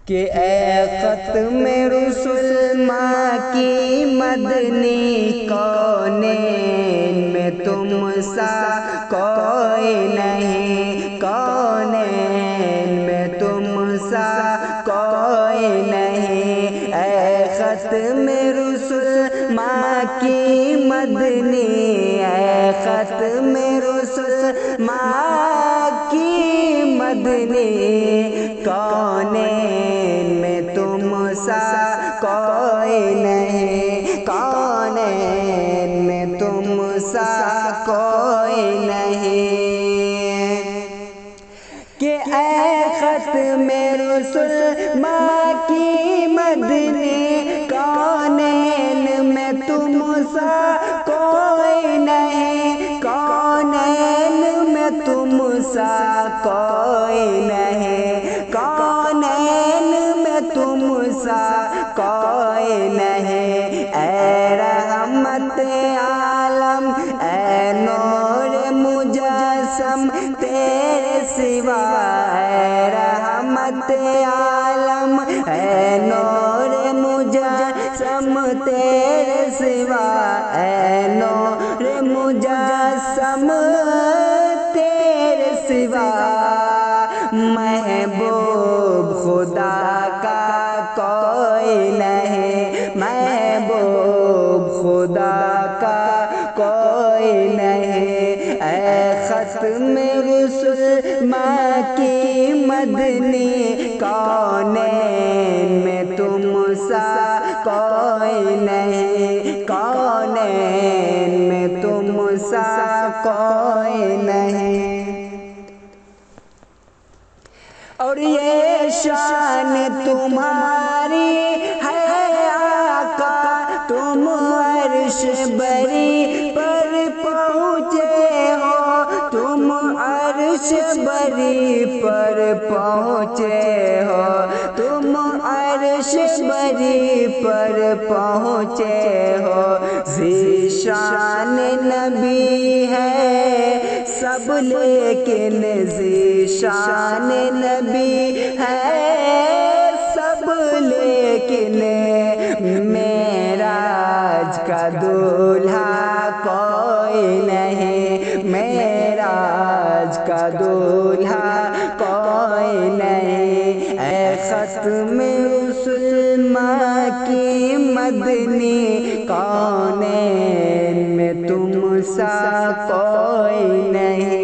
کہ اے ختم رسل ماں کی مدنی کونین میں تم سا کوئی نہیں، کونین میں تم سا کوئی نہیں۔ اے ختم رسل ماں کی مدنی، اے ختم رسل ماں کی مدنی، کونین میں تم سا کوئی نہیں، کونین میں تم سا کوئی نہیں۔ کہ اے ختم رسل ماں کی مدنی، کونین میں تم سا کوئی نہیں، کونین میں تم سا کوئی نہیں، کونین میں تم سا کوئی نہیں۔ اے رحمت عالم، اے نور مجسم تیرے سوا، اے رحمت عالم، اے نور مجسم تیرے سوا، اے نور مجسم تیرے سوا، محبوب خدا کا کوئی نہیں، محبوب خدا کا کوئی نہیں۔ اے ختم رسل ماں کی مدنی، کونین میں تم سا کوئی نہیں، کونین میں تم سا کوئی نہیں۔ اور یہ شان تمہاری ہے آقا، تم عرش بری پر پہنچے ہو، تم عرش بری پر پہنچے ہو، تم عرش بری پر پہنچے ہو۔ ذیشان نبی ہے سب لیکن ذیشان نبی ہے سب لیکن، معراج کا دولہا کوئی نہیں، معراج کا دولہا کوئی نہیں۔ اے ختم رسل ماں کی مدنی، کونین میں تم سا کوئی نہیں۔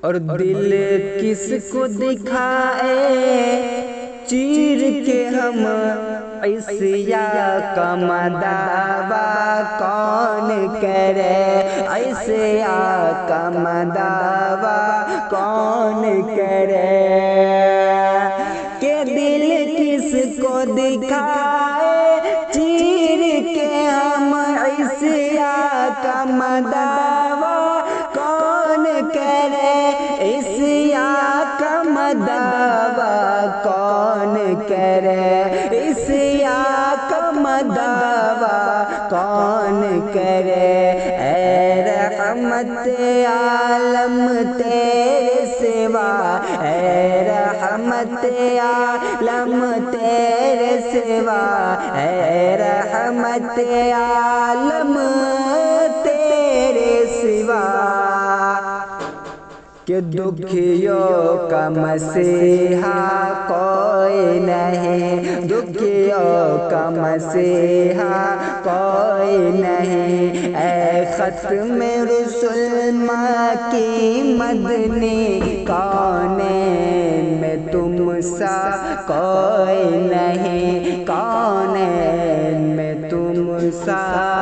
اور دل کس کو دکھائے چیر کے ہم عیسیٰ کا مداوا کون کرے، عیسیٰ کا مداوا کون کرے۔ کہ دل کس کو دکھائے چیر کے ہم عیسیٰ کا مداوا کون کرے، عیسیٰ کا مداوا کون کرے، عیسیٰ کا مداوا کون کرے۔ اے رحمت عالم تیرے سوا، اے رحمت عالم تیرے سوا، اے رحمت عالم تیرے سوا۔ کہ دکھیوں کا مسیحا کوئی نہیں، دکھیوں کا مسیحا کوئی نہیں۔ اے ختم رسل ماں کی مدنی، کونین میں تم سا کوئی نہیں، کونین میں تم سا